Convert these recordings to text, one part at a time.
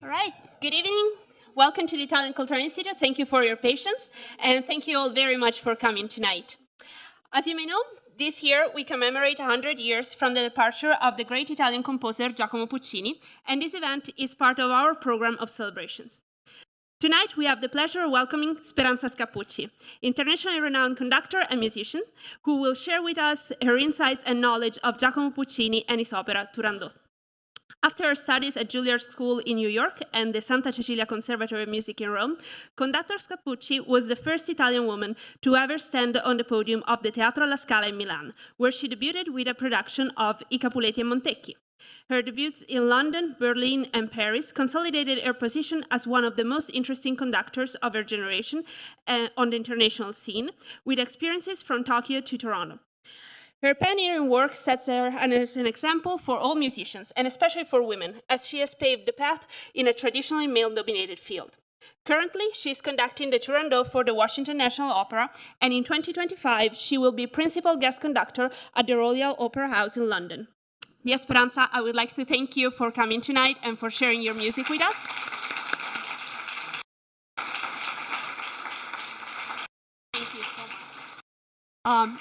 All right, good evening. Welcome to the Italian Cultural Institute. Thank you for your patience, and thank you all very much for coming tonight. As you may know, this year we commemorate 100 years from the departure of the great Italian composer Giacomo Puccini, and this event is part of our program of celebrations. Tonight, we have the pleasure of welcoming Speranza Scappucci, internationally renowned conductor and musician, who will share with us her insights and knowledge of Giacomo Puccini and his opera Turandot. After her studies at Juilliard School in New York and the Santa Cecilia Conservatory of Music in Rome, Conductor Scappucci was the first Italian woman to ever stand on the podium of the Teatro alla Scala in Milan, where she debuted with a production of I Capuleti e Montecchi. Her debuts in London, Berlin, and Paris consolidated her position as one of the most interesting conductors of her generation on the international scene, with experiences from Tokyo to Toronto. Her pioneering work sets her as an example for all musicians, and especially for women, as she has paved the path in a traditionally male-dominated field. Currently, she is conducting the Turandot for the Washington National Opera, and in 2025, she will be principal guest conductor at the Royal Opera House in London. Dear Speranza, I would like to thank you for coming tonight and for sharing your music with us. Thank you so much.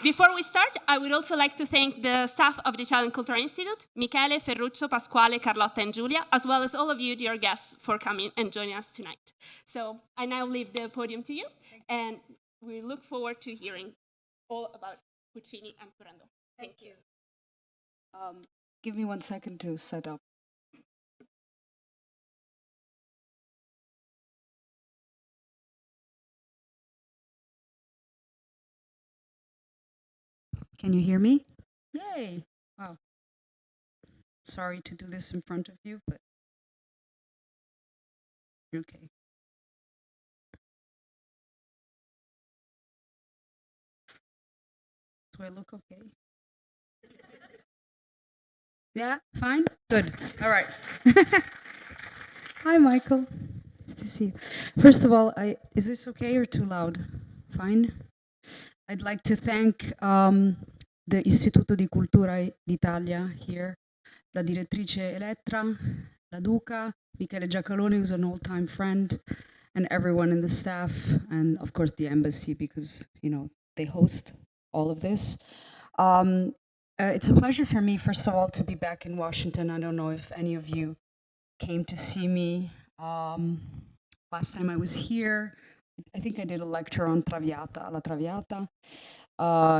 Before we start, I would also like to thank the staff of the Italian Cultural Institute, Michele, Ferruccio, Pasquale, Carlotta, and Giulia, as well as all of you, dear guests, for coming and joining us tonight. So I now leave the podium to you, and we look forward to hearing all about Puccini and Turandot. Thank you. Give me 1 second to set up. Can you hear me? Yay! Wow. Sorry to do this in front of you, but okay. Do I look okay? Yeah, fine? Good. All right. Hi, Michael. Nice to see you. First of all, is this okay or too loud? Fine? I'd like to thank the Istituto di Cultura d'Italia here, la direttrice Elettra, la Duca, Michele Giacalone, who's an old-time friend, and everyone in the staff, and of course the embassy, because, they host all of this. It's a pleasure for me, first of all, to be back in Washington. I don't know if any of you came to see me. Last time I was here, I think I did a lecture on Traviata, La Traviata.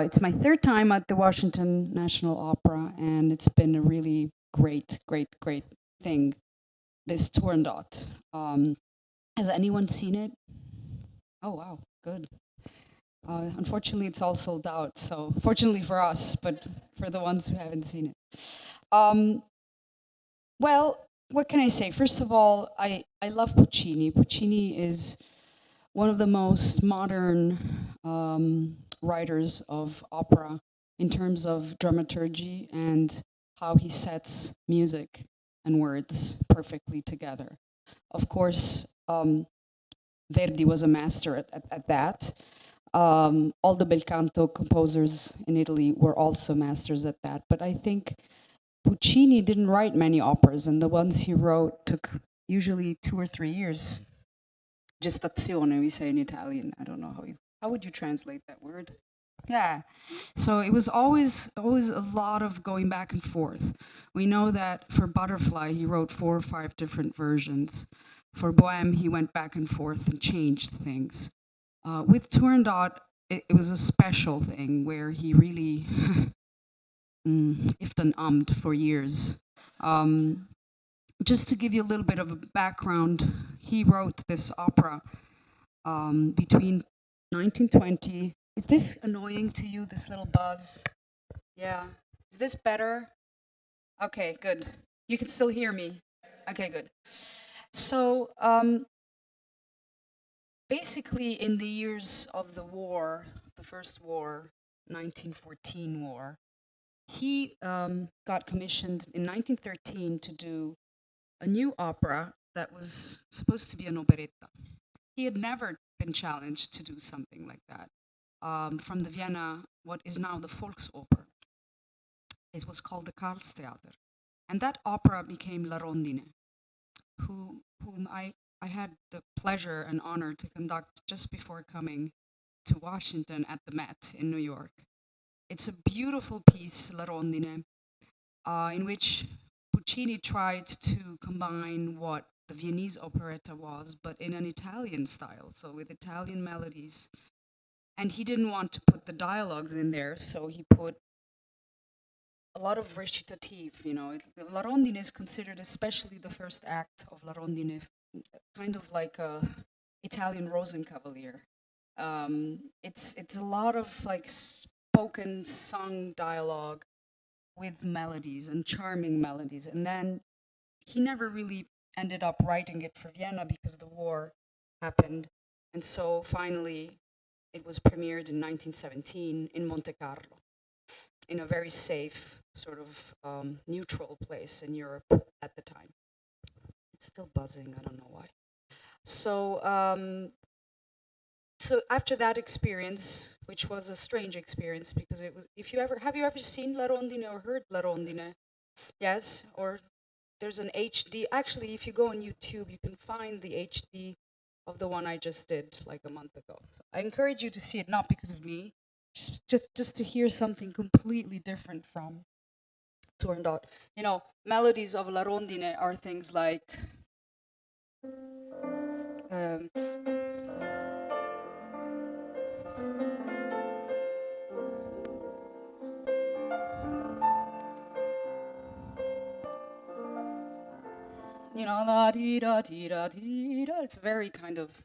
It's my third time at the Washington National Opera, and it's been a really great thing, this Turandot. Has anyone seen it? Oh, wow, good. Unfortunately, it's all sold out, so fortunately for us, but for the ones who haven't seen it. Well, what can I say? First of all, I love Puccini. Puccini is one of the most modern writers of opera in terms of dramaturgy and how he sets music and words perfectly together. Of course, Verdi was a master at that. All the bel canto composers in Italy were also masters at that. But I think Puccini didn't write many operas, and the ones he wrote took usually 2 or 3 years. Gestazione, we say in Italian. I don't know how would you translate that word? Yeah. So it was always a lot of going back and forth. We know that for Butterfly, he wrote 4 or 5 different versions. For Bohème, he went back and forth and changed things. With Turandot, it was a special thing where he really ifed and ummed for years. Just to give you a little bit of a background, he wrote this opera between 1920. Is this annoying to you, this little buzz? Yeah. Is this better? Okay, good. You can still hear me? Okay, good. So, basically, in the years of the war, the first war, 1914 war, he got commissioned in 1913 to do a new opera that was supposed to be an operetta. He had never been challenged to do something like that. From the Vienna, what is now the Volksoper. It was called the Karlstheater. And that opera became La Rondine, who whom I had the pleasure and honor to conduct just before coming to Washington at the Met in New York. It's a beautiful piece, La Rondine, in which Puccini tried to combine what the Viennese operetta was, but in an Italian style, so with Italian melodies. And he didn't want to put the dialogues in there, so he put a lot of recitative, you know. La Rondine is considered, especially the first act of La Rondine, kind of like a Italian Rosenkavalier. It's a lot of like spoken, sung dialogue with melodies and charming melodies. And then he never really ended up writing it for Vienna because the war happened. And so finally, it was premiered in 1917 in Monte Carlo, in a very safe, sort of neutral place in Europe at the time. It's still buzzing, I don't know why. So, so after that experience, which was a strange experience because it was, if you ever, have you ever seen La Rondine or heard La Rondine? Yes, or there's an HD. Actually, if you go on YouTube, you can find the HD of the one I just did like a month ago. So I encourage you to see it, not because of me, just to hear something completely different from Turandot. You know, melodies of La Rondine are things like um, you know, la di da di da di da. It's very kind of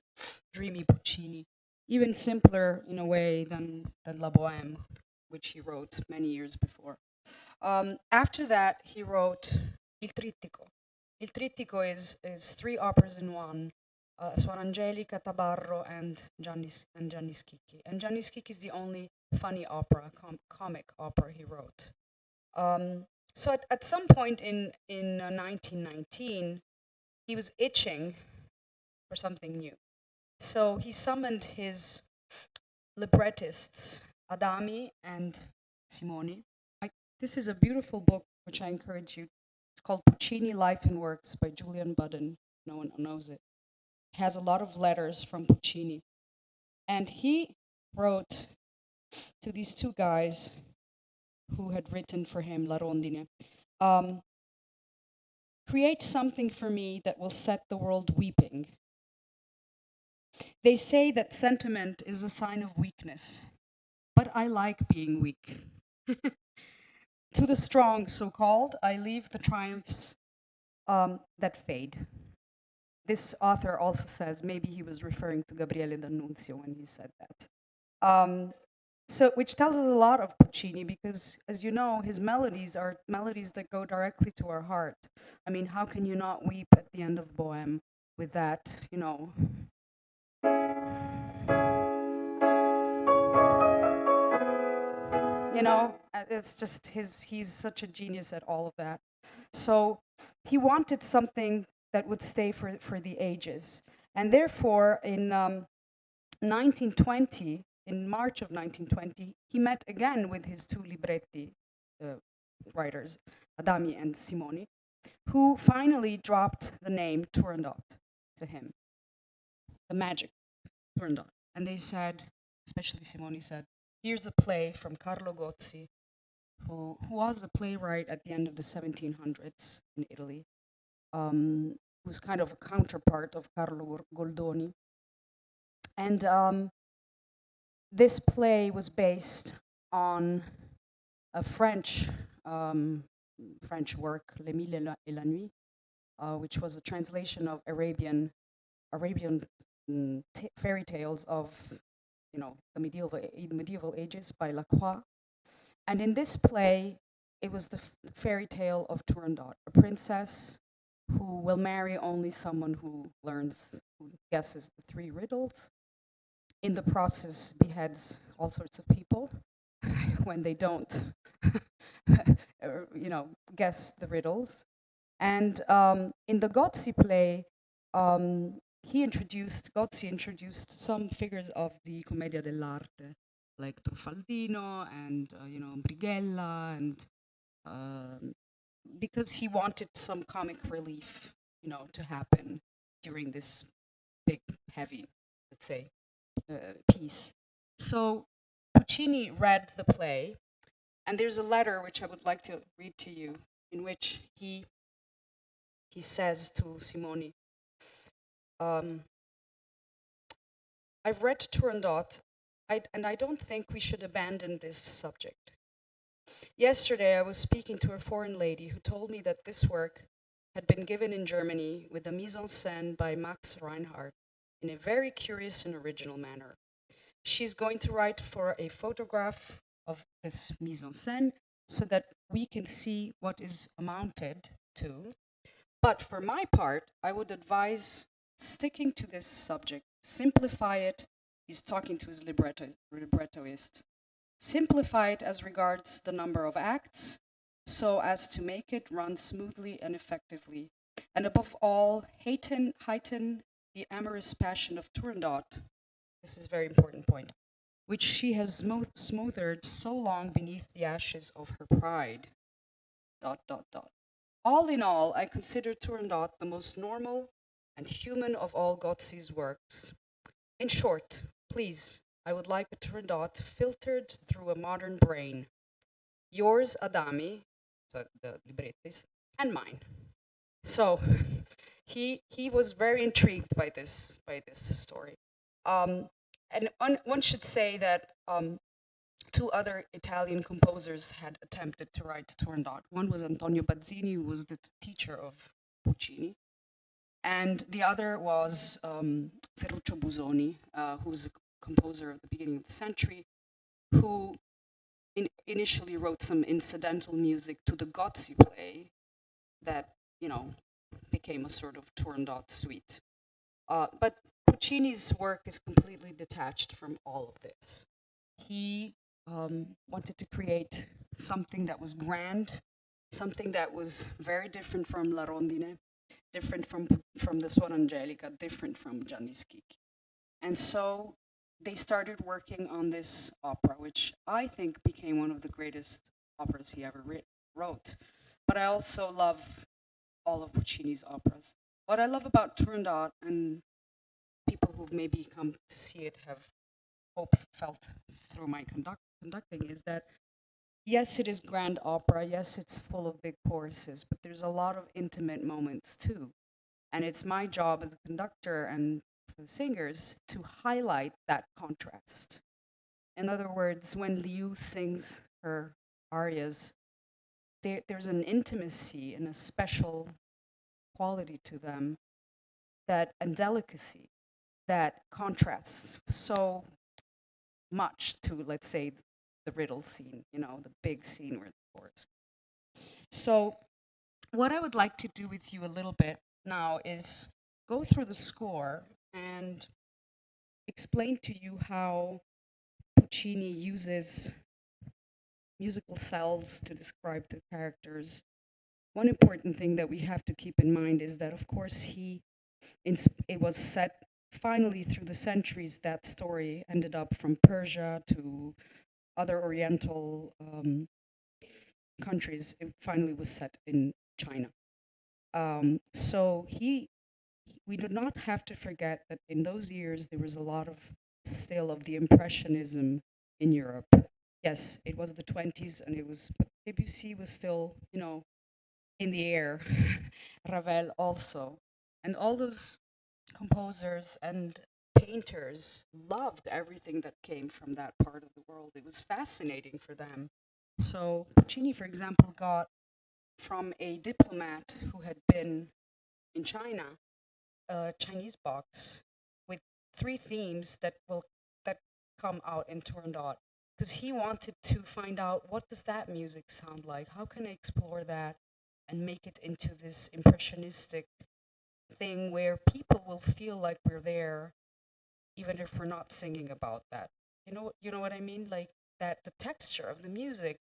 dreamy Puccini, even simpler in a way than La Bohème, which he wrote many years before. After that, he wrote Il Trittico. Il Trittico is three operas in one. Suor Angelica, Tabarro, and Gianni Schicchi. And Gianni Schicchi is the only funny opera, comic opera he wrote. So at some point in 1919, he was itching for something new. So he summoned his librettists, Adami and Simoni. This is a beautiful book, which I encourage you. It's called Puccini, Life and Works by Julian Budden. No one knows it. It has a lot of letters from Puccini. And he wrote to these two guys who had written for him La Rondine, create something for me that will set the world weeping. They say that sentiment is a sign of weakness, but I like being weak. To the strong, so-called, I leave the triumphs that fade. This author also says maybe he was referring to Gabriele D'Annunzio when he said that. So, which tells us a lot of Puccini because, as you know, his melodies are melodies that go directly to our heart. I mean, how can you not weep at the end of Bohème with that, you know? You know, it's just he's such a genius at all of that. So he wanted something that would stay for the ages. And therefore, in 1920, in March of 1920, he met again with his two libretti writers, Adami and Simoni, who finally dropped the name Turandot to him, the magic Turandot. And they said, especially Simoni said, here's a play from Carlo Gozzi, who was a playwright at the end of the 1700s in Italy, who's kind of a counterpart of Carlo Goldoni. And this play was based on a French work, Les Mille et la Nuit, which was a translation of Arabian fairy tales of, you know, the medieval ages by Lacroix. And in this play, it was the fairy tale of Turandot, a princess who will marry only someone who guesses the three riddles. In the process, beheads all sorts of people when they don't, you know, guess the riddles. And in the Gozzi play, Gozzi introduced some figures of the Commedia dell'arte, like Truffaldino and, you know, Brighella, and because he wanted some comic relief, you know, to happen during this big, heavy, let's say, piece. So Puccini read the play, and there's a letter which I would like to read to you, in which he says to Simoni, I've read Turandot, and I don't think we should abandon this subject. Yesterday, I was speaking to a foreign lady who told me that this work had been given in Germany with a mise en scène by Max Reinhardt in a very curious and original manner. She's going to write for a photograph of this mise en scène so that we can see what is amounted to. But for my part, I would advise sticking to this subject. Simplify it. He's talking to his librettoist. Simplify it as regards the number of acts, so as to make it run smoothly and effectively. And above all, heighten the amorous passion of Turandot. This is a very important point, which she has smothered so long beneath the ashes of her pride. ... All in all, I consider Turandot the most normal and human of all Gozzi's works. In short, please, I would like a Turandot filtered through a modern brain. Yours, Adami, so the librettist, and mine. So he was very intrigued by this story. And one should say that two other Italian composers had attempted to write Turandot. One was Antonio Bazzini, who was the teacher of Puccini, and the other was Ferruccio Busoni, who was a composer at the beginning of the century, who initially wrote some incidental music to the Gozzi play that, became a sort of Turandot suite. But Puccini's work is completely detached from all of this. He wanted to create something that was grand, something that was very different from La Rondine, different from the Suor Angelica, different from Gianni Schicchi. And so they started working on this opera, which I think became one of the greatest operas he ever wrote. But I also love all of Puccini's operas. What I love about Turandot, and people who've maybe come to see it have felt through my conducting, is that yes, it is grand opera, yes, it's full of big choruses, but there's a lot of intimate moments too. And it's my job as a conductor and for the singers to highlight that contrast. In other words, when Liu sings her arias, there's an intimacy and a special quality to them, and delicacy that contrasts so much to, let's say, the riddle scene, the big scene where the chorus. So what I would like to do with you a little bit now is go through the score and explain to you how Puccini uses musical cells to describe the characters. One important thing that we have to keep in mind is that, of course, it was set finally through the centuries. That story ended up from Persia to other Oriental countries. It finally was set in China. So we do not have to forget that in those years there was a lot of still of the Impressionism in Europe. Yes, it was the 20s, but Debussy was still, in the air. Ravel also, and all those composers and painters loved everything that came from that part of the world. It was fascinating for them. So Puccini, for example, got from a diplomat who had been in China a Chinese box with 3 themes that come out in Turandot, because he wanted to find out, what does that music sound like? How can I explore that and make it into this impressionistic thing where people will feel like we're there, even if we're not singing about that. You know what I mean? Like that the texture of the music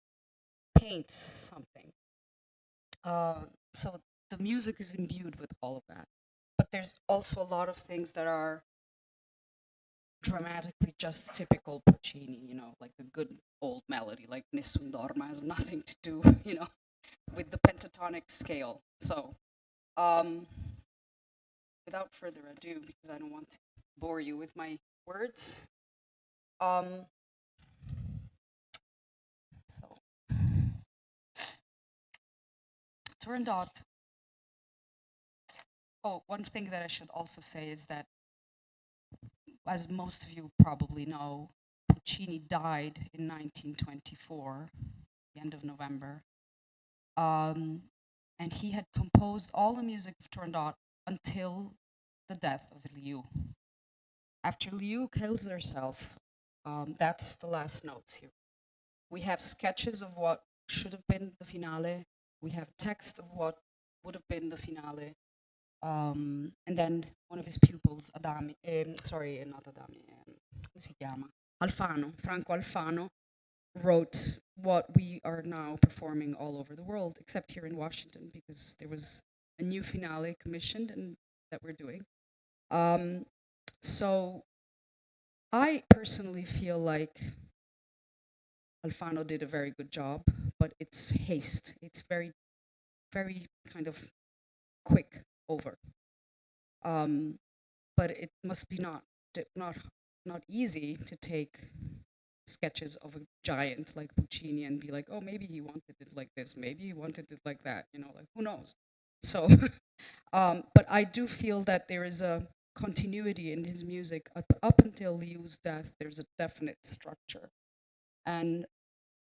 paints something. So the music is imbued with all of that. But there's also a lot of things that are dramatically just typical Puccini, like a good old melody, like Nessun Dorma has nothing to do, with the pentatonic scale. So without further ado, because I don't want to bore you with my words, so Turandot. Oh, one thing that I should also say is that, as most of you probably know, Puccini died in 1924, the end of November. And he had composed all the music of Turandot until the death of Liu. After Liu kills herself, that's the last notes here. We have sketches of what should have been the finale. We have text of what would have been the finale. And then one of his pupils, not Adami, come si chiama? Alfano, Franco Alfano, wrote what we are now performing all over the world, except here in Washington, because there was a new finale commissioned and that we're doing. So I personally feel like Alfano did a very good job, but it's haste. It's very, very kind of quick over. But it must be not easy to take sketches of a giant like Puccini and be like, oh, maybe he wanted it like this, maybe he wanted it like that, like who knows? So, but I do feel that there is a continuity in his music up until Liu's death. There's a definite structure, and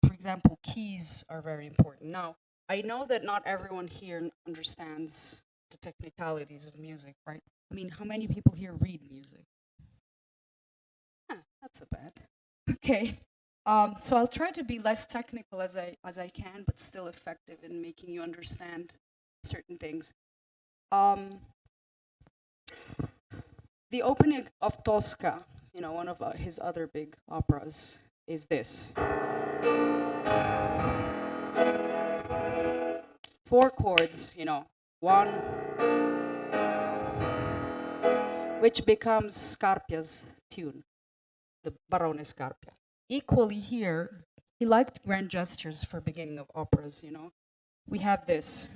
for example, keys are very important. Now, I know that not everyone here understands the technicalities of music, right? I mean, how many people here read music? Not so bad. Okay. So I'll try to be less technical as I can, but still effective in making you understand certain things. The opening of Tosca, one of his other big operas, is this. 4 chords, one, which becomes Scarpia's tune, the Barone Scarpia. Equally here, he liked grand gestures for beginning of operas, We have this.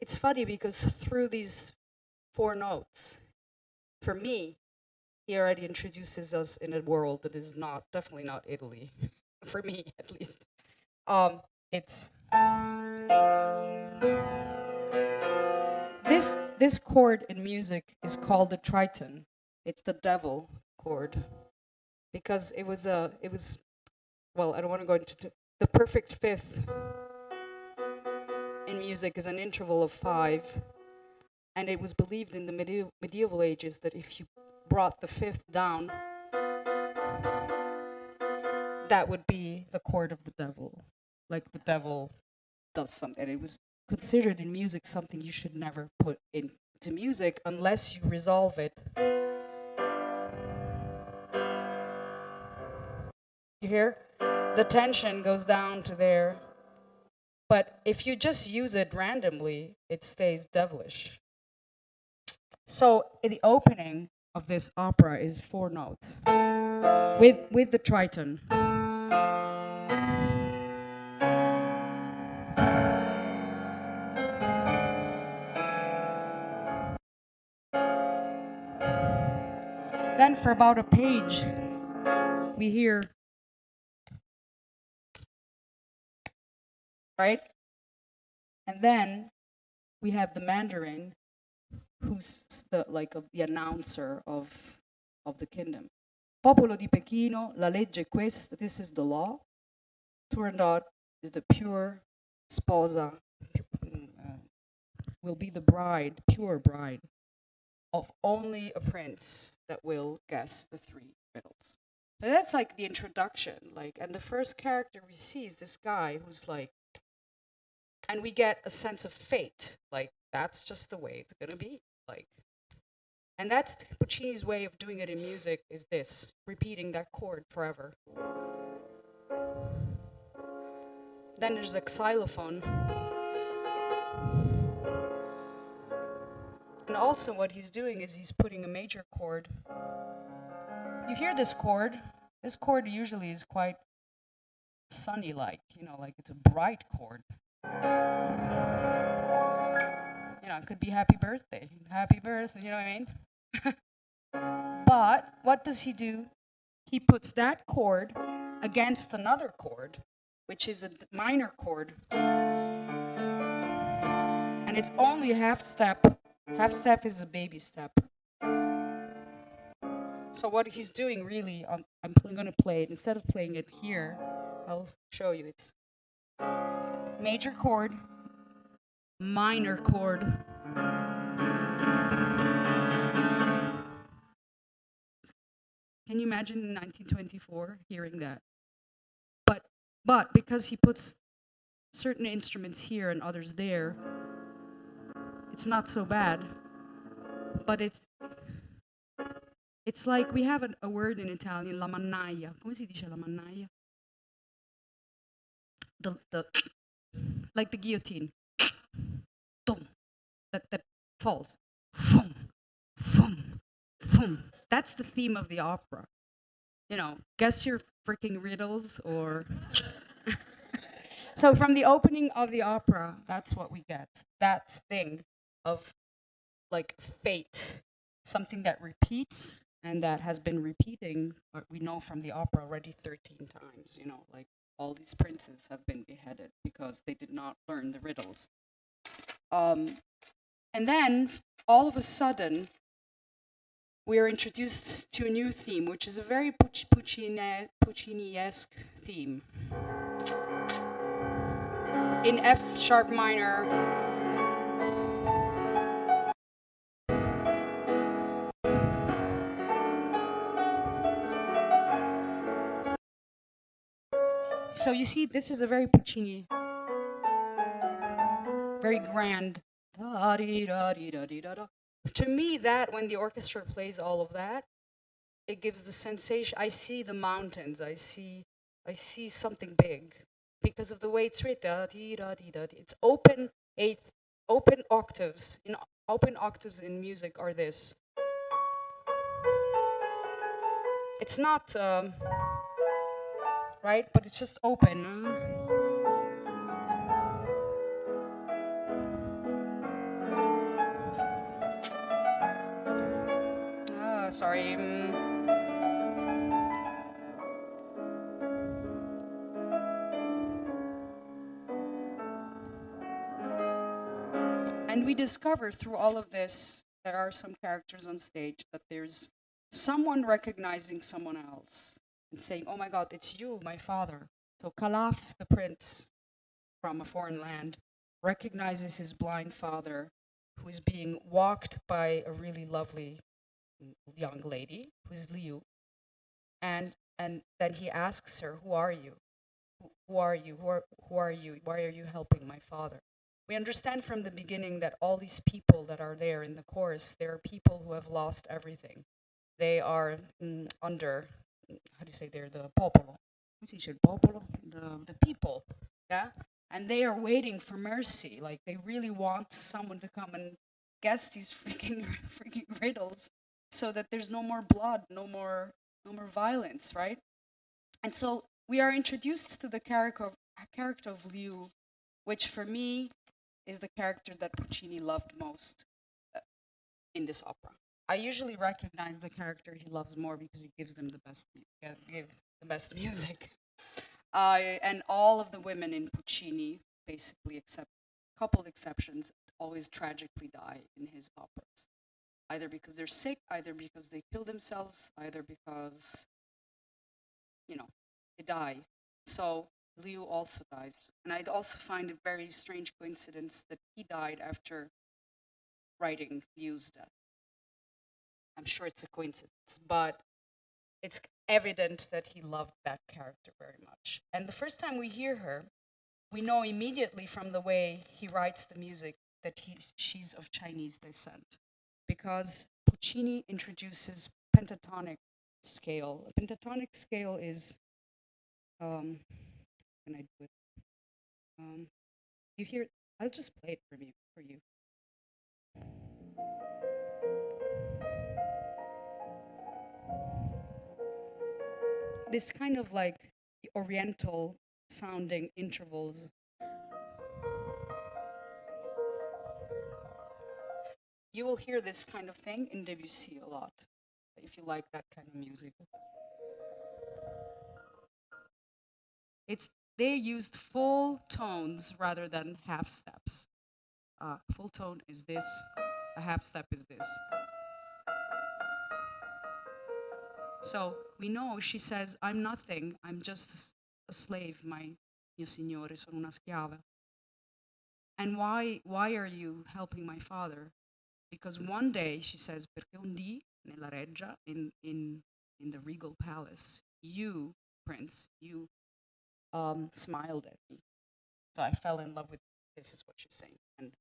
It's funny because through these 4 notes, for me, he already introduces us in a world that is definitely not Italy, for me at least. It's this chord in music is called the triton. It's the devil chord, because it was well, I don't want to go into the perfect fifth in music is an interval of 5, and it was believed in the medieval ages that if you brought the 5th down, that would be the chord of the devil. Like the devil does something. It was considered in music something you should never put into music unless you resolve it. You hear? The tension goes down to there. But if you just use it randomly, it stays devilish. So the opening of this opera is 4 notes with the triton. Then for about a page, we hear, right? And then we have the Mandarin, who's the announcer of the kingdom. Popolo di Pechino, la legge è questa, this is the law. Turandot is the pure sposa, will be the bride, pure bride, of only a prince that will guess the 3 riddles. So that's like the introduction, and the first character we see is this guy who's and we get a sense of fate, that's just the way it's gonna be, and that's Puccini's way of doing it in music, is this, repeating that chord forever. Then there's a xylophone. And also what he's doing is he's putting a major chord You hear this chord. This chord usually is quite sunny-like, like it's a bright chord. It could be happy birthday, you know what I mean? But what does he do? He puts that chord against another chord, which is a minor chord. And it's only a half step. Half step is a baby step. So what he's doing really, I'm going to play it. Instead of playing it here, I'll show you. It's major chord, minor chord. Can you imagine in 1924 hearing that? But because he puts certain instruments here and others there, it's not so bad. But it's like we have a word in Italian, la mannaia. Come si dice la mannaia? Like the guillotine. That falls. That's the theme of the opera. Guess your freaking riddles or... So from the opening of the opera, that's what we get. That thing of like fate, something that repeats and that has been repeating, we know from the opera already 13 times, like all these princes have been beheaded because they did not learn the riddles. And then all of a sudden, we are introduced to a new theme, which is a very Puccini-esque theme. In F sharp minor. So you see, this is a very Puccini, very grand. To me, that when the orchestra plays all of that, it gives the sensation. I see the mountains. I see something big because of the way it's written. It's open eighth, open octaves. Open octaves in music are this. It's not right, but it's just open. Sorry. And we discover through all of this, there are some characters on stage, that there's someone recognizing someone else and saying, oh my God, it's you, my father. So Calaf, the prince from a foreign land, recognizes his blind father, who is being walked by a really lovely young lady, who's Liu. And then he asks her, who are you? Who are you? Who are you? Why are you helping my father? We understand from the beginning that all these people that are there in the chorus, they are people who have lost everything. They are under, how do you say, they're the popolo. The people, yeah? And they are waiting for mercy. Like, they really want someone to come and guess these freaking riddles so that there's no more blood, no more violence, right? And so we are introduced to the character of Liu, which for me is the character that Puccini loved most in this opera. I usually recognize the character he loves more because he gives them the best music. And all of the women in Puccini, basically, except a couple of exceptions, always tragically die in his operas. Either because they're sick, either because they kill themselves, either because, they die. So Liu also dies. And I'd also find a very strange coincidence that he died after writing Liu's death. I'm sure it's a coincidence, but it's evident that he loved that character very much. And the first time we hear her, we know immediately from the way he writes the music that she's of Chinese descent, because Puccini introduces pentatonic scale. A pentatonic scale is, can I do it? You hear, I'll just play it for you. this kind of like oriental sounding intervals. You will hear this kind of thing in Debussy a lot, if you like that kind of music. They used full tones rather than half steps. Full tone is this, a half step is this. So we know she says, I'm nothing, I'm just a slave, mio signore, sono una schiava. And why are you helping my father? Because one day, she says, perché un dì, nella reggia, in the regal palace, you, prince, you smiled at me. So I fell in love with, this is what she's saying. And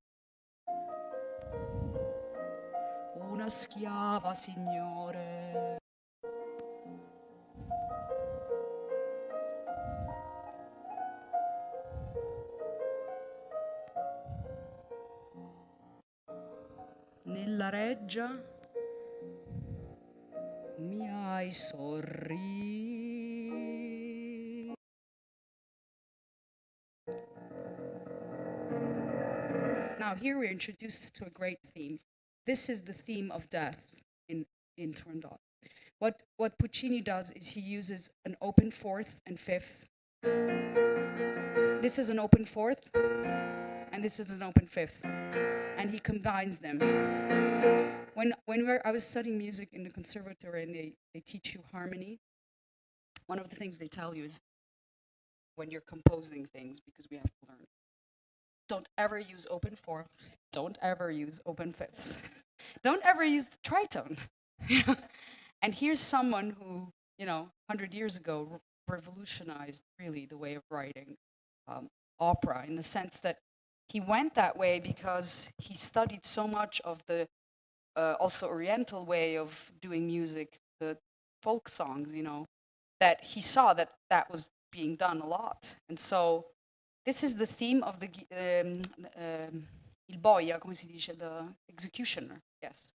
una schiava, signore. Nella reggia mi hai sorriso. Now here we're introduced to a great theme. This is the theme of death in Turandot. What Puccini does is he uses an open fourth and fifth. This is an open fourth, and this is an open fifth, and he combines them. I was studying music in the conservatory, and they teach you harmony. One of the things they tell you is when you're composing things, because we have to learn, don't ever use open fourths, don't ever use open fifths, don't ever use the tritone. And here's someone who, 100 years ago revolutionized really the way of writing opera, in the sense that he went that way because he studied so much of the also Oriental way of doing music, the folk songs, that he saw that was being done a lot. And so this is the theme of the il boia, come si dice, the executioner, yes.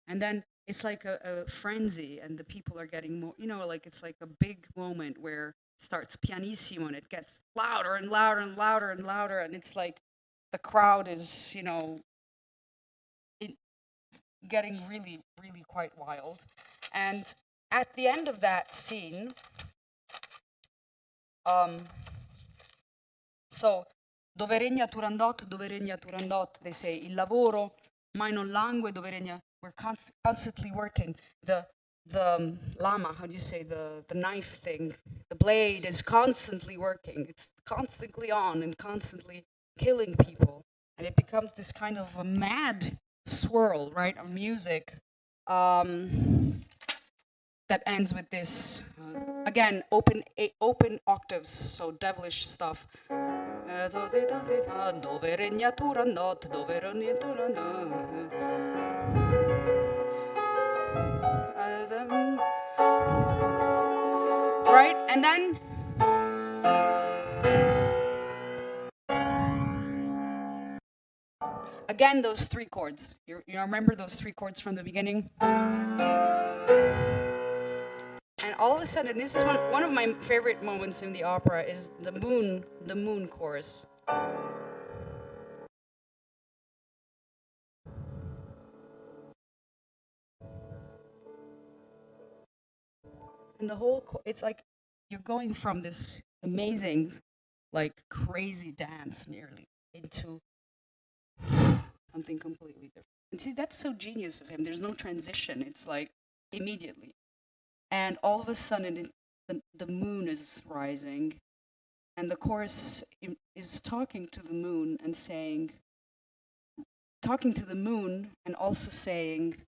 And then it's like a frenzy, and the people are getting more, like it's like a big moment where it starts pianissimo and it gets louder and louder and louder and louder, and it's like the crowd is, getting really, really quite wild. And at the end of that scene, so dove regna Turandot, they say, il lavoro mai non langue, dove regna, we're constantly working. The lama, how do you say, the knife thing, the blade is constantly working. It's constantly on and constantly killing people. And it becomes this kind of a mad swirl, right, of music that ends with this, again, open octaves, so devilish stuff. Dove regna Turandot, dove regna Turandot. Right, and then again those three chords. You remember those three chords from the beginning? And all of a sudden, this is one of my favorite moments in the opera, is the moon chorus. And the whole, it's like you're going from this amazing, like crazy dance nearly into something completely different. And see, that's so genius of him. There's no transition. It's like immediately. And all of a sudden, the moon is rising, and the chorus is talking to the moon and saying, talking to the moon and also saying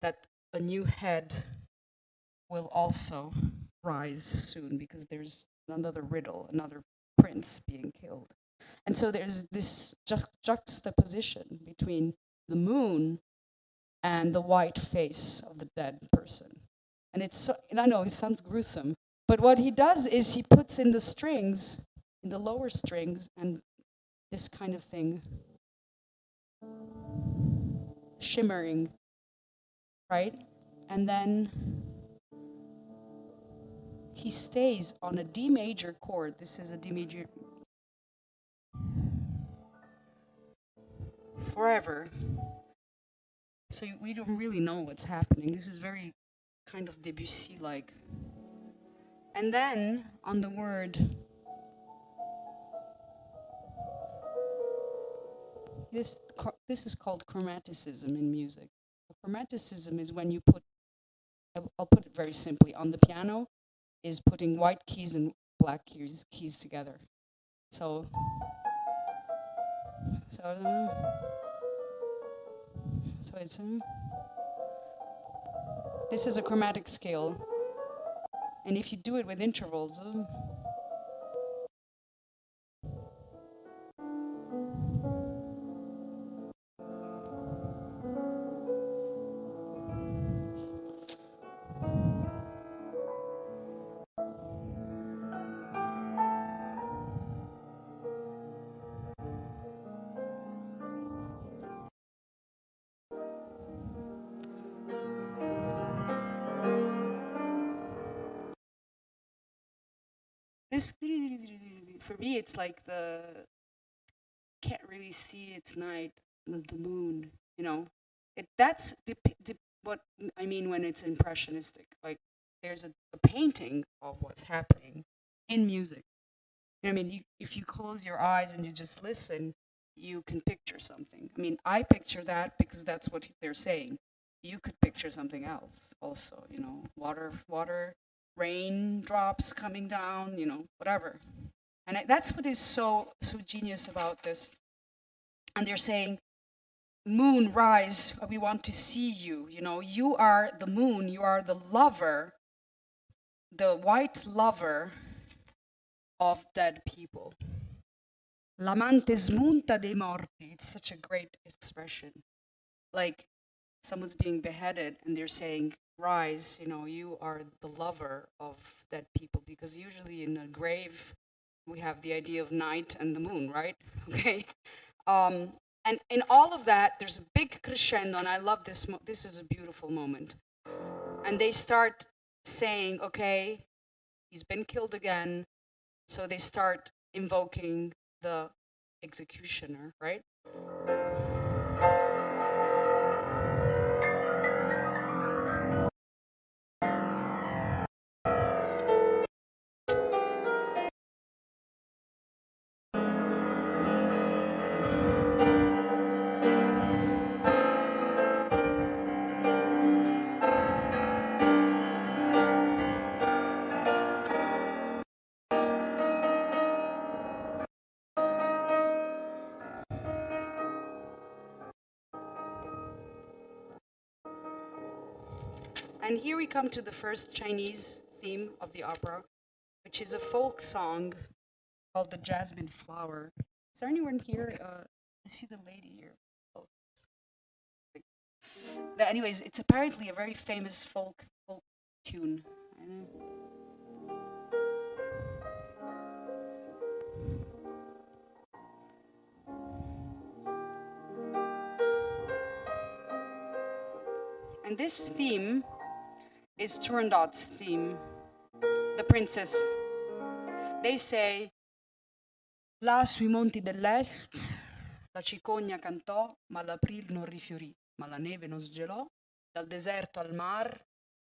that a new head will also rise soon, because there's another riddle, another prince being killed. And so there's this juxtaposition between the moon and the white face of the dead person. And it's so, and I know it sounds gruesome, but what he does is he puts in the strings, in the lower strings, and this kind of thing, shimmering, right? And then he stays on a D major chord. This is a D major forever. So we don't really know what's happening. This is very kind of Debussy-like. And then on the word, this is called chromaticism in music. Chromaticism is when you put, I'll put it very simply, on the piano is putting white keys and black keys together. So it's this is a chromatic scale, and if you do it with intervals, this for me it's like the can't really see it's night, the moon, you know. That's what I mean when it's impressionistic. Like there's a painting of what's happening in music. You know what I mean? If you close your eyes and you just listen, you can picture something. I mean, I picture that because that's what they're saying. You could picture something else also, you know, water, raindrops coming down, you know, whatever. And that's what is so genius about this. And they're saying, moon, rise, we want to see you. You know, you are the moon, you are the lover, the white lover of dead people. L'amante smunta dei morti. It's such a great expression. Like someone's being beheaded and they're saying, rise, you know, you are the lover of dead people. Because usually in a grave, we have the idea of night and the moon, right? Okay. And in all of that, there's a big crescendo, and I love this. This is a beautiful moment. And they start saying, okay, he's been killed again. So they start invoking the executioner, right? And here we come to the first Chinese theme of the opera, which is a folk song called the Jasmine Flower. Is there anyone here? I see the lady here. Oh. Anyways, it's apparently a very famous folk tune. And this theme is Turandot's theme, the princess. They say, là sui monti dell'est, la cicogna cantò, ma l'aprile non rifiorì, ma la neve non sgelò, dal deserto al mar,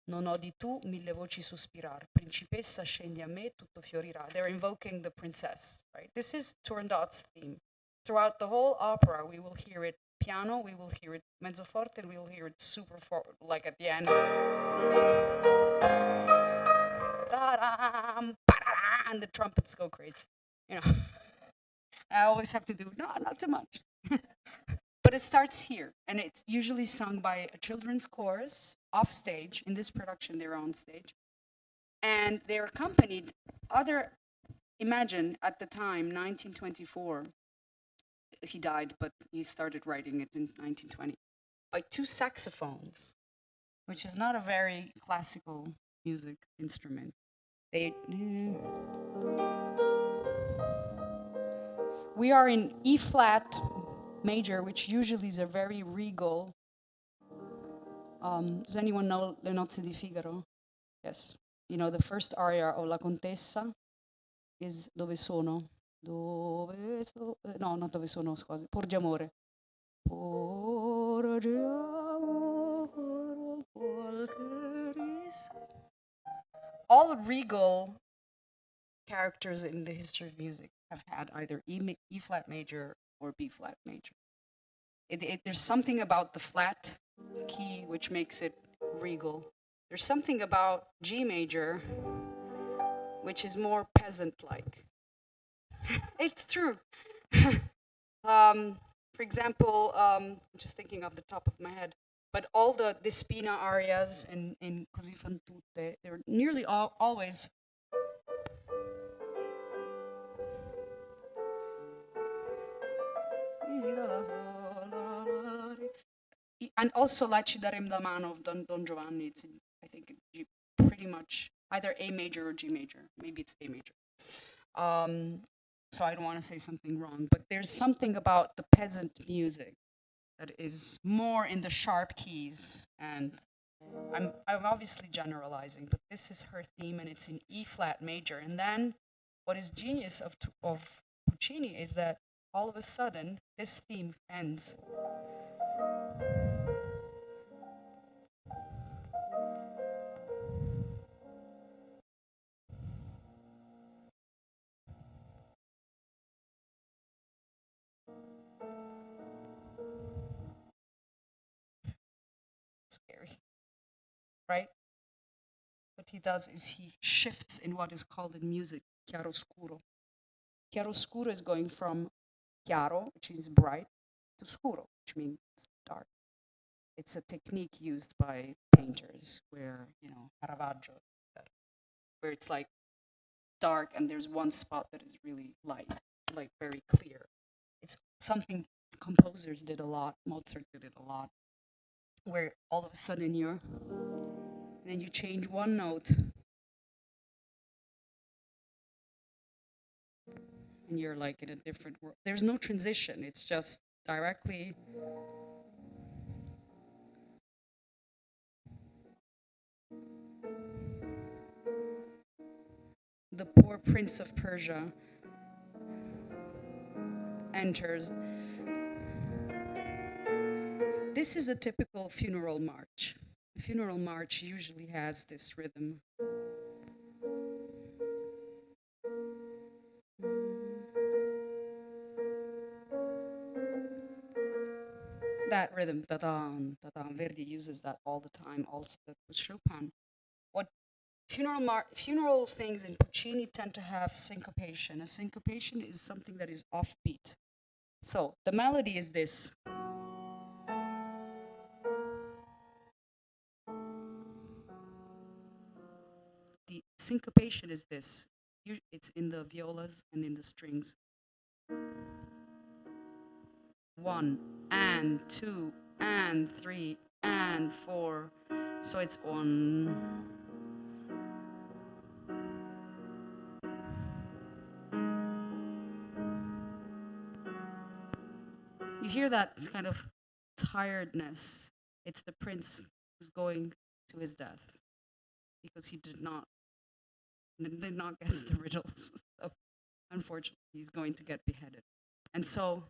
non odi tu mille voci sospirar, principessa scendi a me, tutto fiorirà. They're invoking the princess, right? This is Turandot's theme. Throughout the whole opera, we will hear it piano, we will hear it mezzo forte, and we will hear it super forte, like at the end. And the trumpets go crazy, you know. I always have to do, no, not too much. But it starts here, and it's usually sung by a children's chorus off stage. In this production, they're on stage. And they're accompanied, imagine at the time, 1924, he died, but he started writing it in 1920, by two saxophones. which is not a very classical music instrument. We are in E flat major, which usually is a very regal. Does anyone know Le Nozze di Figaro? Yes. You know, the first aria of La Contessa is Dove sono? No, not Dove sono, scusi. Porgi amore. Porgi amore, qualche all regal characters in the history of music have had either E flat major or B flat major. There's something about the flat key which makes it regal. There's something about G major which is more peasant-like. It's true. For example, I'm just thinking off the top of my head, but all the Spina arias in Così fan tutte, they're nearly always and also La ci darem da mano of Don Giovanni. It's in, I think, pretty much either A major or G major. Maybe it's A major. So I don't want to say something wrong, but there's something about the peasant music that is more in the sharp keys, and I'm obviously generalizing, but this is her theme, and it's in E flat major. And then, what is genius of Puccini is that all of a sudden this theme ends. Scary, right? What he does is he shifts in what is called in music chiaroscuro. Chiaroscuro is going from chiaro, which is bright, to scuro, which means dark. It's a technique used by painters where, Caravaggio, where it's like dark and there's one spot that is really light, like very clear. It's something composers did a lot, Mozart did it a lot, where all of a sudden then you change one note and you're like in a different world. There's no transition, it's just directly. The poor prince of Persia enters. This is a typical funeral march. The funeral march usually has this rhythm. That rhythm, ta-dam, ta-dam. Verdi uses that all the time, also that with Chopin. What funeral things in Puccini tend to have syncopation. A syncopation is something that is offbeat. So the melody is this. The syncopation is this. It's in the violas and in the strings. 1 and 2 and 3 and 4. So it's on. You hear that kind of tiredness. It's the prince who's going to his death because he did not guess the riddles. So unfortunately, he's going to get beheaded. And so.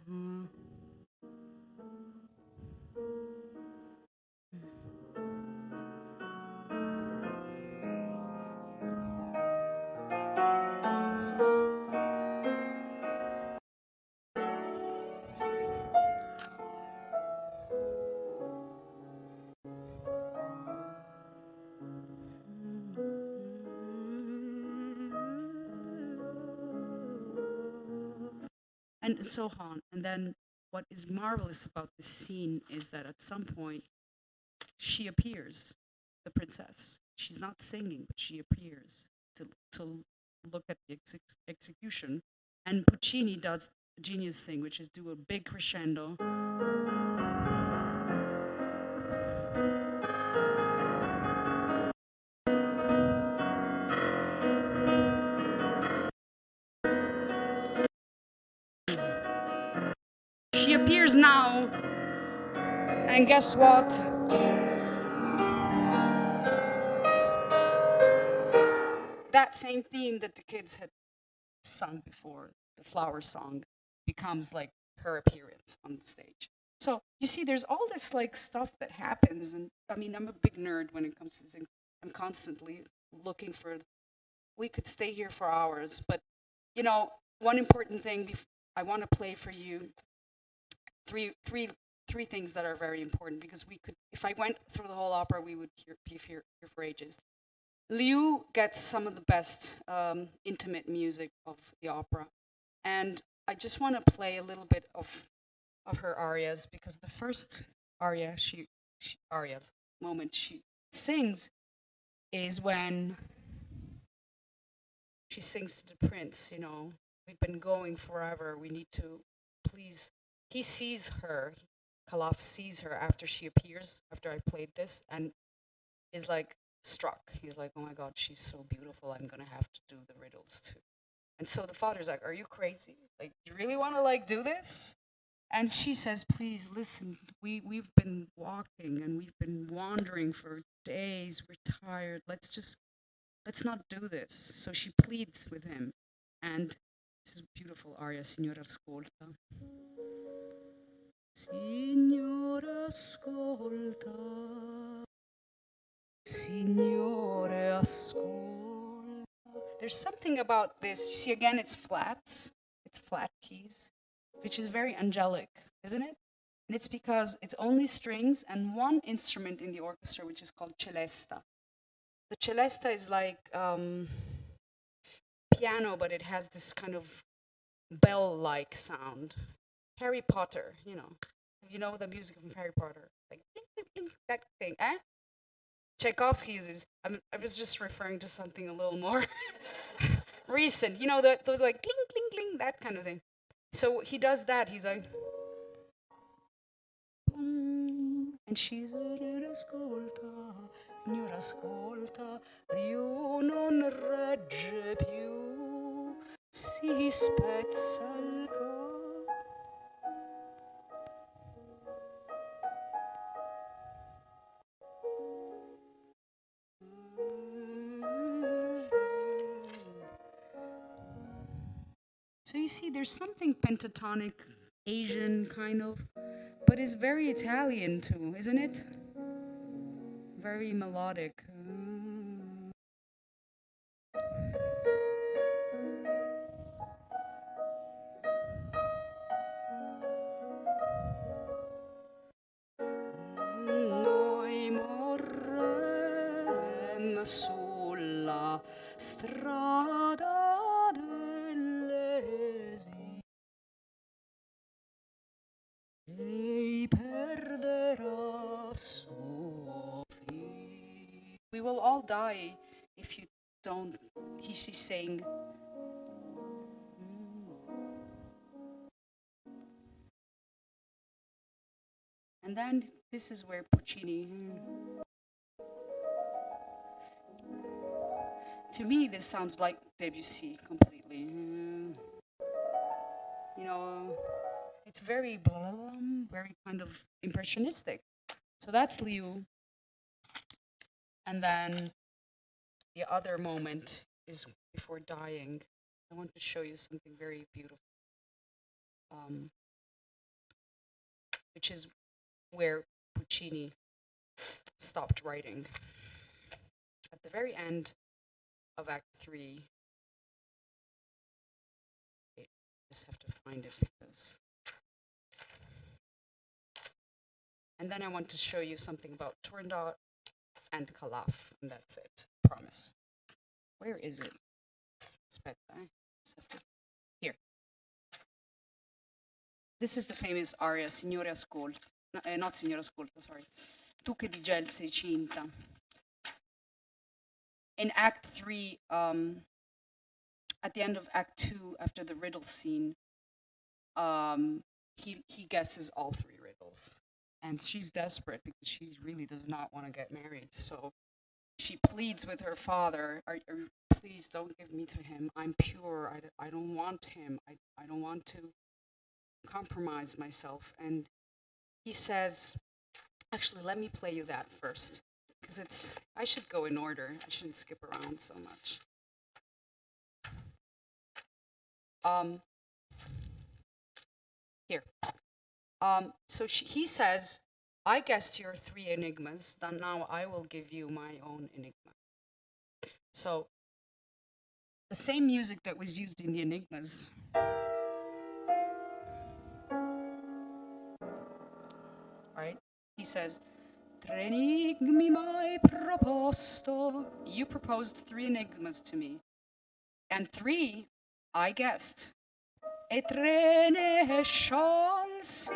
And so on. And then what is marvelous about this scene is that at some point she appears, the princess. She's not singing, but she appears to look at the execution. And Puccini does a genius thing, which is do a big crescendo. is now. And guess what? That same theme that the kids had sung before, the flower song, becomes like her appearance on the stage. So you see, there's all this like stuff that happens, and I mean, I'm a big nerd when it comes to singing. I'm constantly looking for. We could stay here for hours, but you know, one important thing I want to play for you. Three things that are very important, because we could, if I went through the whole opera, we would be here for ages. Liu gets some of the best intimate music of the opera, and I just want to play a little bit of her arias, because the first aria moment she sings is when she sings to the prince. You know, we've been going forever. We need to please. He sees her. Calaf sees her after she appears, after I played this, and is like struck. He's like, oh my God, she's so beautiful. I'm going to have to do the riddles too. And so the father's like, are you crazy? Like, you really want to like do this? And she says, please listen, we've been walking and we've been wandering for days. We're tired. Let's not do this. So she pleads with him. And this is a beautiful aria, Signora ascolta. Signore ascolta, Signore ascolta. There's something about this. You see, again, it's flats. It's flat keys, which is very angelic, isn't it? And it's because it's only strings and one instrument in the orchestra, which is called celesta. The celesta is like piano, but it has this kind of bell-like sound. Harry Potter, you know the music from Harry Potter, like bling, bling, bling, that thing, eh? Tchaikovsky uses. I was just referring to something a little more recent, you know, those like cling, cling, cling, that kind of thing. So he does that. He's like, and she's ascolta, signora ascolta, io non regge più, si spezza il cor. So you see, there's something pentatonic, Asian kind of, but it's very Italian too, isn't it? Very melodic. Noi morrem sulla strada dell'esilio. Ei perderà suo figlio. We will all die if you don't. She's saying. And then this is where Puccini. To me, this sounds like Debussy completely. You know, it's very kind of impressionistic. So that's Liu. And then the other moment is before dying. I want to show you something very beautiful, which is where Puccini stopped writing. At the very end of Act 3, I just have to find it because... And then I want to show you something about Turandot and Calaf, and that's it, promise. Where is it? Aspetta, here. This is the famous aria, Signore ascolta. Not Signore ascolta, sorry. Tu che di gel sei cinta. In Act 3, at the end of Act 2, after the riddle scene, he guesses all 3 riddles. And she's desperate because she really does not want to get married. So she pleads with her father, please don't give me to him. I'm pure. I don't want him. I don't want to compromise myself. And he says, actually, let me play you that first, because I should go in order. I shouldn't skip around so much. Here. So he says, I guessed your 3 enigmas, then now I will give you my own enigma. So the same music that was used in the enigmas, right? He says, Tre enigmi mai proposto. You proposed 3 enigmas to me, and 3 I guessed. E 3 ne sciolsi.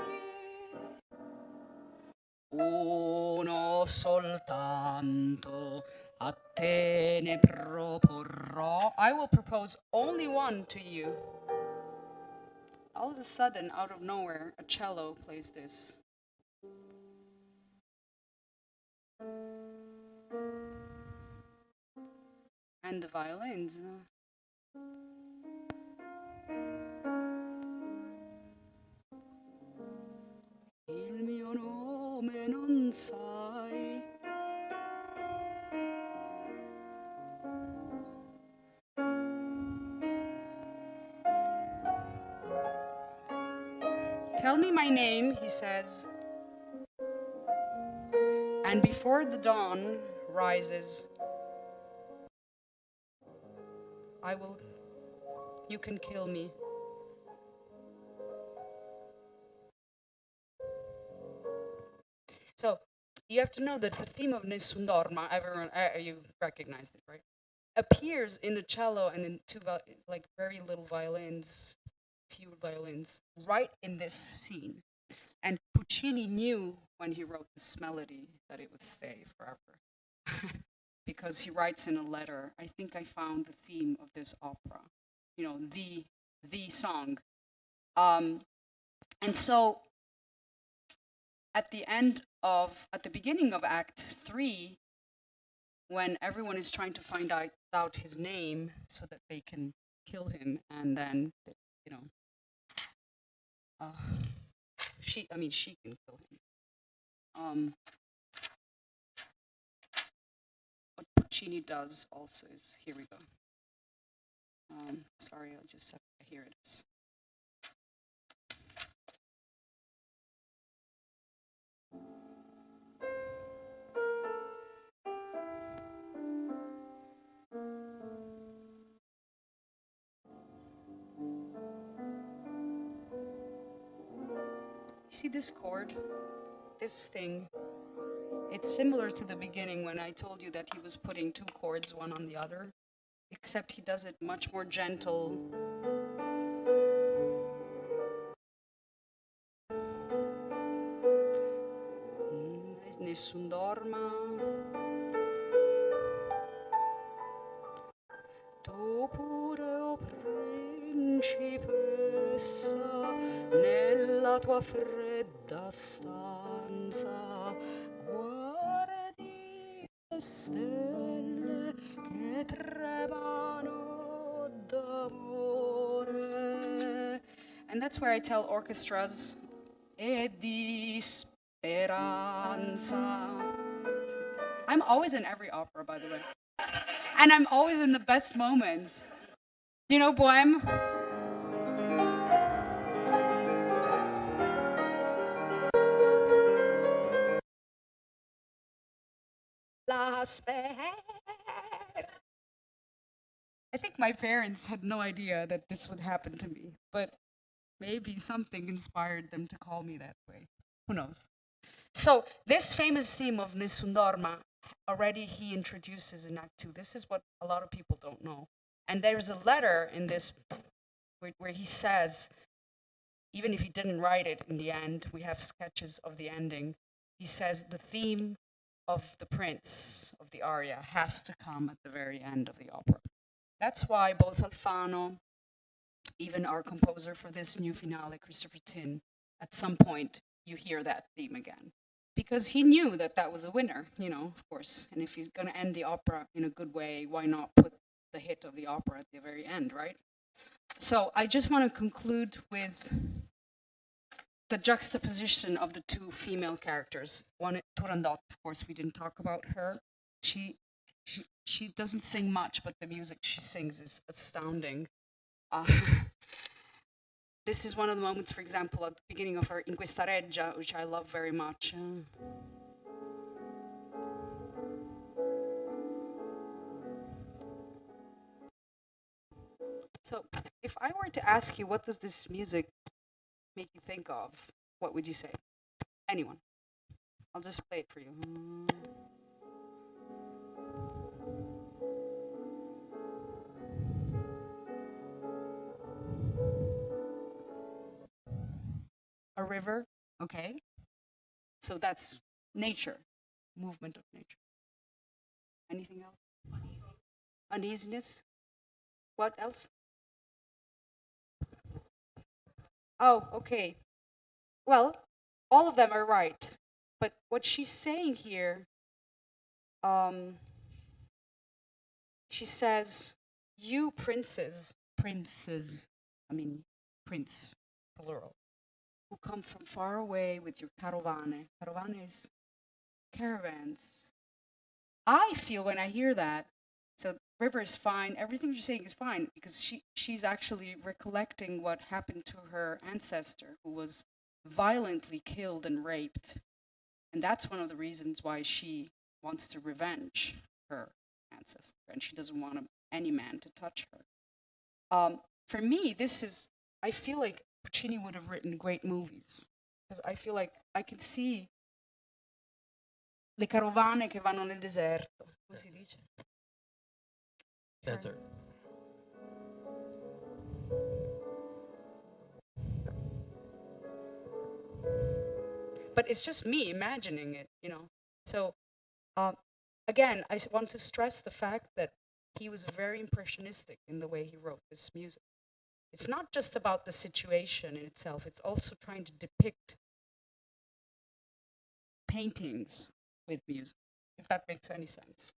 Uno soltanto a te ne proporrò. I will propose only one to you. All of a sudden, out of nowhere, a cello plays this. And the violins. Il mio nome non sai. Tell me my name, he says. And before the dawn rises, you can kill me. So you have to know that the theme of Nessun Dorma, everyone, you recognized it, right? Appears in the cello and in 2 very little violins, few violins, right in this scene. And Puccini knew when he wrote this melody that it would stay forever. Because he writes in a letter, I think I found the theme of this opera, the song. And so at the beginning of Act 3, when everyone is trying to find out his name so that they can kill him, and then, she can kill him. What Puccini does also is, here we go. Sorry, I'll just have to, here it is. You see this chord? This thing? It's similar to the beginning when I told you that he was putting 2 chords one on the other, except he does it much more gentle. Nessun dorma. Tu pure, o principessa, nella tua fredda stanza guardi le stelle che tremano d'amore. And that's where I tell orchestras, e di speranza. I'm always in every opera, by the way. And I'm always in the best moments. You know, Bohème? La spera. I think my parents had no idea that this would happen to me, but maybe something inspired them to call me that way. Who knows? So this famous theme of Nessun Dorma, already he introduces in Act 2. This is what a lot of people don't know. And there's a letter in this where he says, even if he didn't write it in the end, we have sketches of the ending. He says the theme of the prince of the aria has to come at the very end of the opera. That's why both Alfano, even our composer for this new finale, Christopher Tin, at some point you hear that theme again. Because he knew that that was a winner, of course. And if he's going to end the opera in a good way, why not put the hit of the opera at the very end, right? So I just want to conclude with the juxtaposition of the two female characters. One, Turandot, of course, we didn't talk about her. She doesn't sing much, but the music she sings is astounding. Uh, this is one of the moments, for example, at the beginning of her In questa reggia, which I love very much. So, if I were to ask you, what does this music make you think of? What would you say? Anyone? I'll just play it for you. A river, okay. So that's nature, movement of nature. Anything else? Uneasiness. What else? Oh, okay. Well, all of them are right. But what she's saying here, she says, you princes, I mean, prince, plural, who come from far away with your carovane. Carovane is caravans. I feel when I hear that, so river is fine, everything you're saying is fine, because she's actually recollecting what happened to her ancestor, who was violently killed and raped. And that's one of the reasons why she wants to revenge her ancestor, and she doesn't want any man to touch her. For me, I feel like Puccini would have written great movies, because I feel like I can see le carovane che vanno nel deserto. Come si dice? Desert. But it's just me imagining it, you know. So, again, I want to stress the fact that he was very impressionistic in the way he wrote this music. It's not just about the situation in itself, it's also trying to depict paintings with music, if that makes any sense.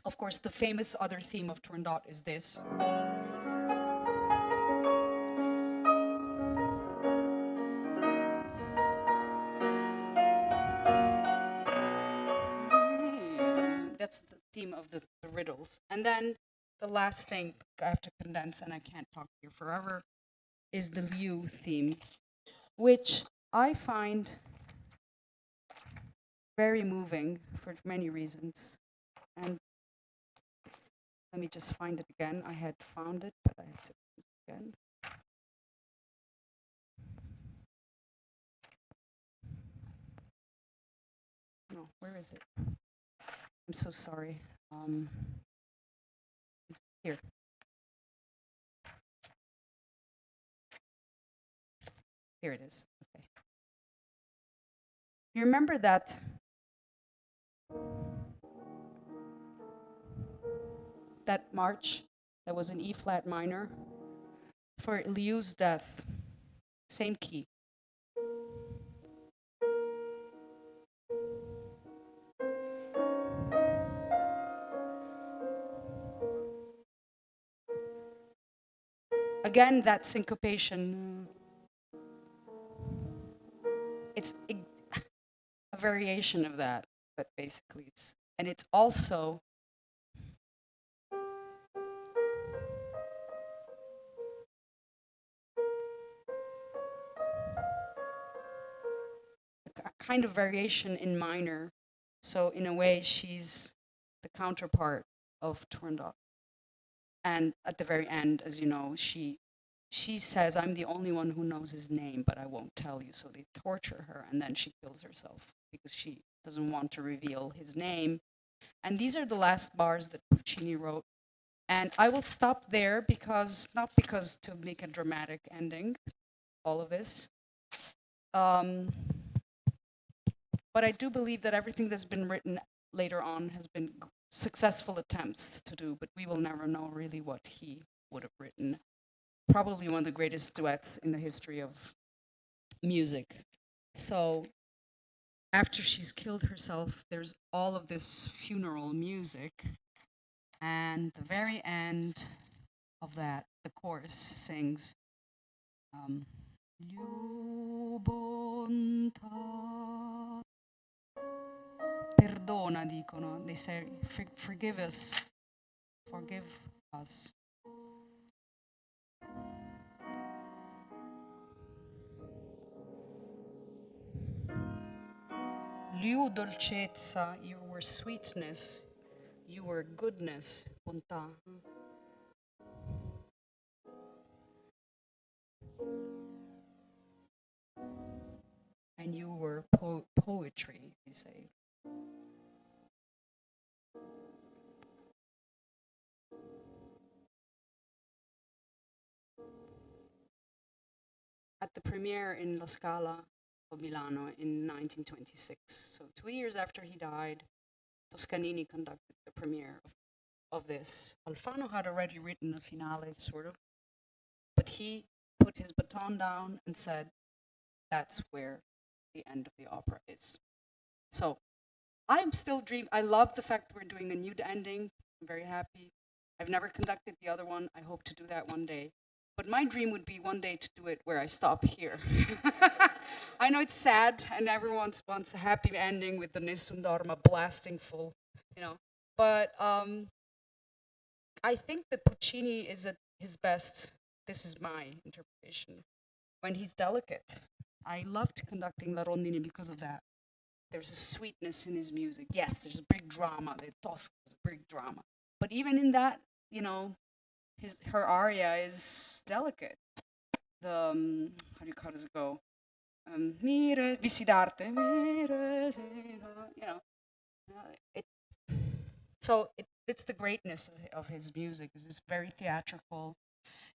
Of course, the famous other theme of Turandot is this. That's the theme of the riddles. And then the last thing I have to condense, and I can't talk here forever, is the Liu theme, which I find very moving for many reasons. And let me just find it again. I had found it, but I have to find it again. No, where is it? I'm so sorry. Here. Here it is. Okay. You remember that march that was in E flat minor for Liu's death? Same key. Again, that syncopation. It's a variation of that, but basically it's also a kind of variation in minor. So in a way, she's the counterpart of Turandot. And at the very end, as you know, she says, I'm the only one who knows his name, but I won't tell you. So they torture her, and then she kills herself because she doesn't want to reveal his name. And these are the last bars that Puccini wrote. And I will stop there not because to make a dramatic ending, all of this. But I do believe that everything that's been written later on has been successful attempts to do, but we will never know really what he would have written. Probably one of the greatest duets in the history of music. So after she's killed herself, there's all of this funeral music, and the very end of that, the chorus sings, Bontà. Perdona, dicono. They say, forgive us. Forgive us. Liu dolcezza, you were sweetness, you were goodness, bontà. And you were poetry, they say. At the premiere in La Scala of Milano in 1926. So 2 years after he died, Toscanini conducted the premiere of this. Alfano had already written a finale, sort of, but he put his baton down and said, that's where the end of the opera is. So I'm still dreaming. I love the fact we're doing a new ending. I'm very happy. I've never conducted the other one. I hope to do that one day. But my dream would be one day to do it where I stop here. I know it's sad, and everyone wants a happy ending with the Nessun Dorma blasting full, you know. But I think that Puccini is at his best. This is my interpretation. When he's delicate. I loved conducting La Rondine because of that. There's a sweetness in his music. Yes, there's a big drama. The Tosca is a big drama. But even in that, you know, her aria is delicate. The how does it go? Mire, Visidarte, mire, you know. It's the greatness of his music. It's very theatrical.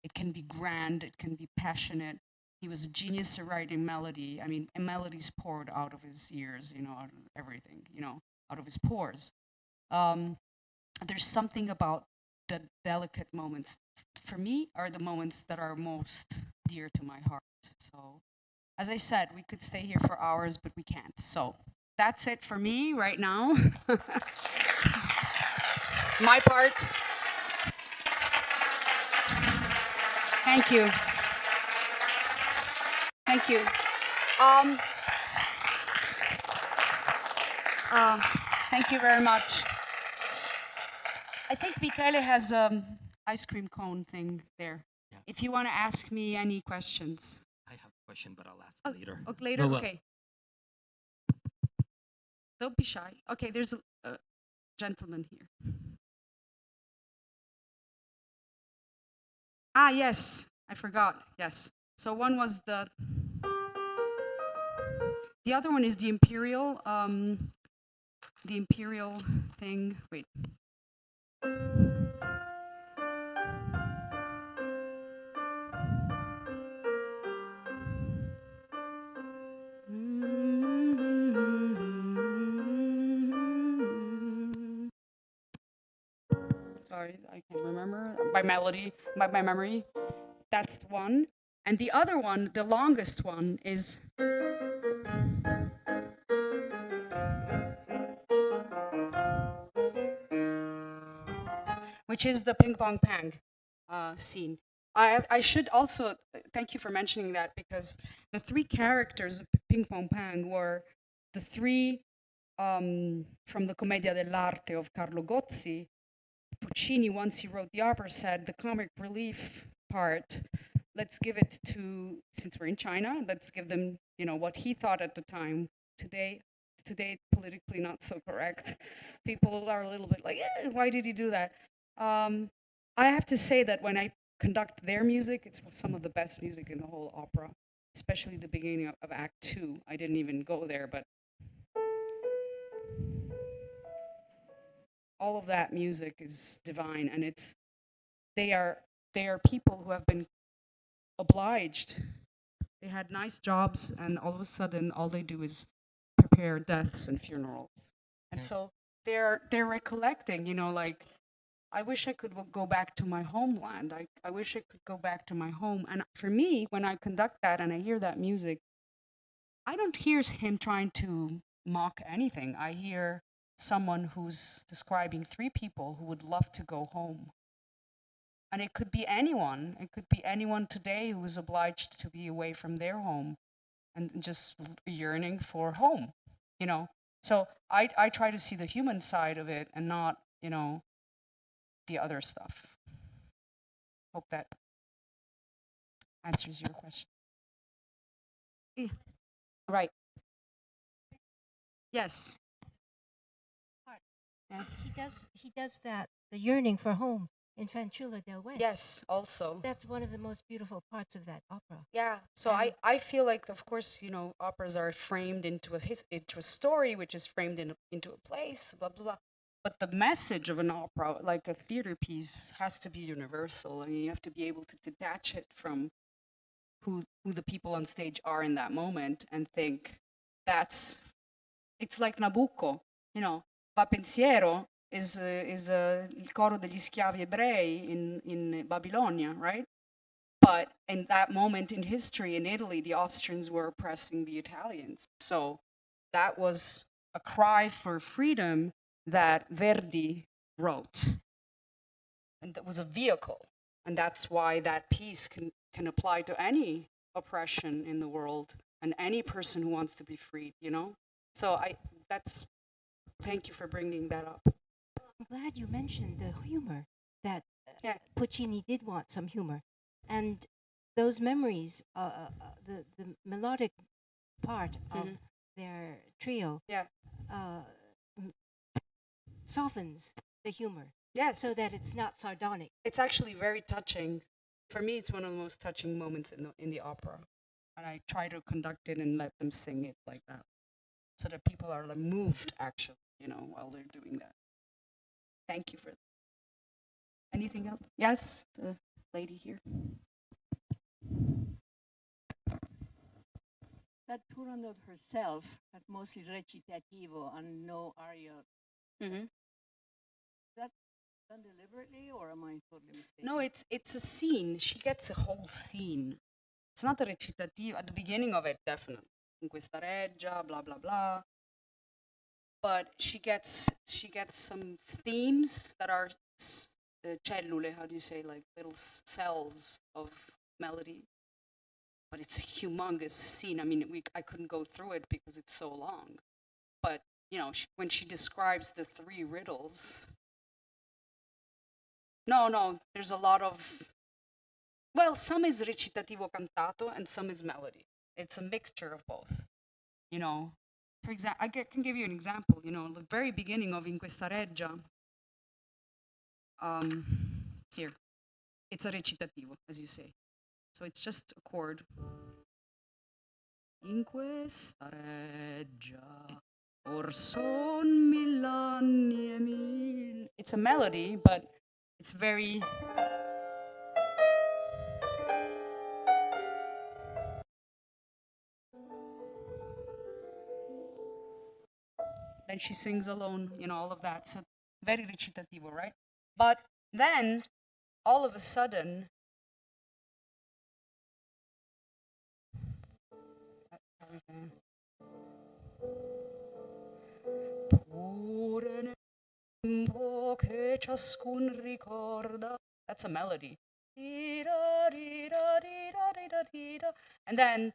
It can be grand. It can be passionate. He was a genius at writing melody. I mean, melodies poured out of his ears, you know, out of everything, you know, out of his pores. There's something about the delicate moments, for me, are the moments that are most dear to my heart. So, as I said, we could stay here for hours, but we can't. So, that's it for me right now. My part. Thank you. Thank you. Thank you very much. I think Michele has ice cream cone thing there. Yeah. If you want to ask me any questions. I have a question, but I'll ask later. Later? Well, Okay. Don't be shy. Okay, there's a gentleman here. Ah, yes. I forgot. Yes. So one was the other one is the imperial thing. Wait. Sorry, I can't remember. By melody, by memory. That's one. And the other one, the longest one, is which is the ping pong pang scene. I should also thank you for mentioning that, because the three characters of Ping Pong Pang were the three from the Commedia dell'arte of Carlo Gozzi. Puccini, once he wrote the opera, said the comic relief part, let's give it to, since we're in China, let's give them, you know, what he thought at the time. Today, politically not so correct. People are a little bit like, why did he do that? I have to say that when I conduct their music, it's some of the best music in the whole opera, especially the beginning of Act 2. I didn't even go there, but all of that music is divine, and they are people who have been obliged. They had nice jobs, and all of a sudden, all they do is prepare deaths and funerals, and so they're recollecting. You know, like, I wish I could go back to my homeland. I wish I could go back to my home. And for me, when I conduct that and I hear that music, I don't hear him trying to mock anything. I hear someone who's describing three people who would love to go home. And it could be anyone. It could be anyone today who is obliged to be away from their home and just yearning for home, you know. So I try to see the human side of it and not, you know, the other stuff. Hope that answers your question. Right. Yes. Yeah. He does that, the yearning for home in Fanciulla del West. Yes, also. That's one of the most beautiful parts of that opera. Yeah. So I feel like, of course, you know, operas are framed into into a story, which is framed into a place, blah, blah, blah. But the message of an opera, like a theater piece, has to be universal. I mean, you have to be able to detach it from who the people on stage are in that moment and think it's like Nabucco, you know. Va pensiero is il coro degli schiavi ebrei in Babylonia, right? But in that moment in history in Italy, the Austrians were oppressing the Italians. So that was a cry for freedom that Verdi wrote. And that was a vehicle. And that's why that piece can apply to any oppression in the world and any person who wants to be freed, you know? So thank you for bringing that up. I'm glad you mentioned the humor, that Puccini did want some humor. And those memories, the melodic part of their trio softens the humor. Yes. So that it's not sardonic. It's actually very touching. For me, it's one of the most touching moments in the opera. And I try to conduct it and let them sing it like that, so that people are like moved, actually, you know, while they're doing that. Thank you for that. Anything else? Yes, the lady here. That Turandot herself, that mostly recitativo and no aria, Mm-hmm. is that done deliberately or am I totally mistaken? No, it's a scene. She gets a whole scene. It's not a recitativo. At the beginning of it, definitely. In questa reggia, blah, blah, blah. But she gets some themes that are cellule, how do you say, like little cells of melody. But it's a humongous scene. I mean, I couldn't go through it because it's so long. But, you know, when she describes the 3 riddles, no, there's a lot of, well, some is recitativo cantato and some is melody. It's a mixture of both, you know. For example, I can give you an example, you know, the very beginning of In questa reggia, here, it's a recitativo, as you say. So it's just a chord. In questa reggia, or son 1000 anni e mille. It's a melody, but it's very... Then she sings alone, you know, all of that. So very recitativo, right? But then, all of a sudden, pure nel tempo che ciascun ricorda. That's a melody. And then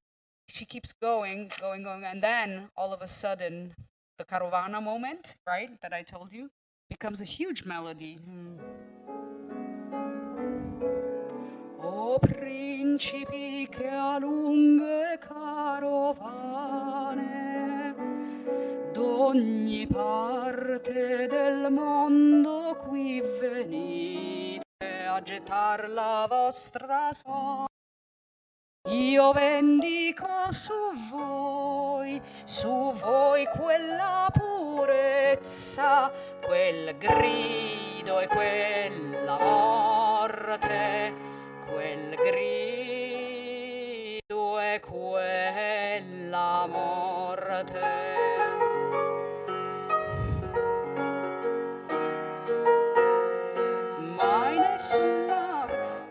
she keeps going, and then all of a sudden, the carovana moment, right, that I told you, becomes a huge melody. O principi che a lunghe carovane d'ogni parte del mondo qui venite a gettar la vostra sonno. Io vendico su voi quella purezza, quel grido e quella morte, quel grido e quella morte.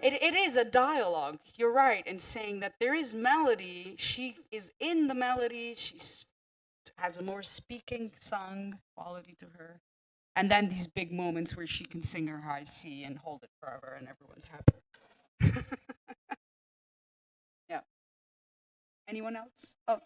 It is a dialogue. You're right in saying that there is melody. She is in the melody. She has a more speaking song quality to her. And then these big moments where she can sing her high C and hold it forever and everyone's happy. Yeah. Anyone else? Oh.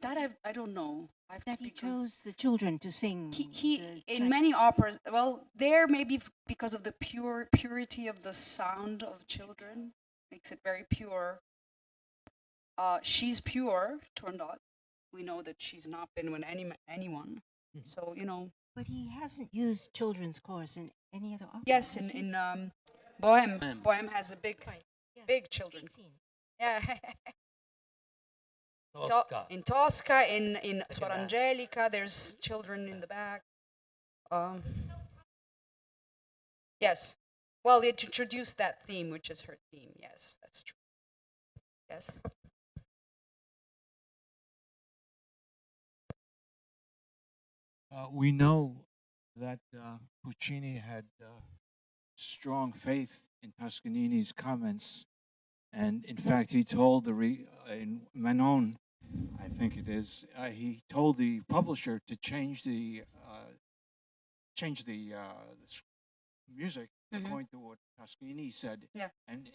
That I don't know. I have That to he speak on- chose the children to sing. he the in track. many operas, well, there maybe because of the purity of the sound of children makes it very pure. She's pure, Turandot. We know that she's not been with anyone. So But he hasn't used children's chorus in any other opera. yes, has he? in Bohème, Bohème. Bohème has a big Right. Yes, big street children. scene. Yeah. Tosca. In Tosca, in Suor back. Angelica, there's children in the back. Yes. Well, it introduced that theme, which is her theme. Yes, that's true. Yes. We know that Puccini had strong faith in Toscanini's comments, and in fact, he told in Manon, I think it is, he told the publisher to change the music according to what Toscanini said. Yeah. And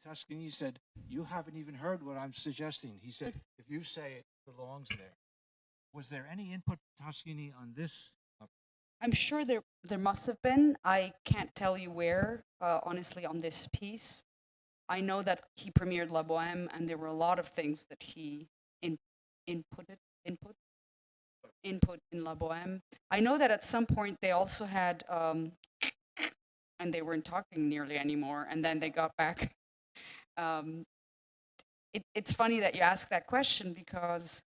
Toscanini said, "You haven't even heard what I'm suggesting." He said, "If you say it belongs there." Was there any input from Toscanini on this? I'm sure there must have been. I can't tell you where, honestly, on this piece. I know that he premiered La Bohème, and there were a lot of things that he input in La Bohème. I know that at some point they also had, and they weren't talking nearly anymore, and then they got back. It's funny that you ask that question because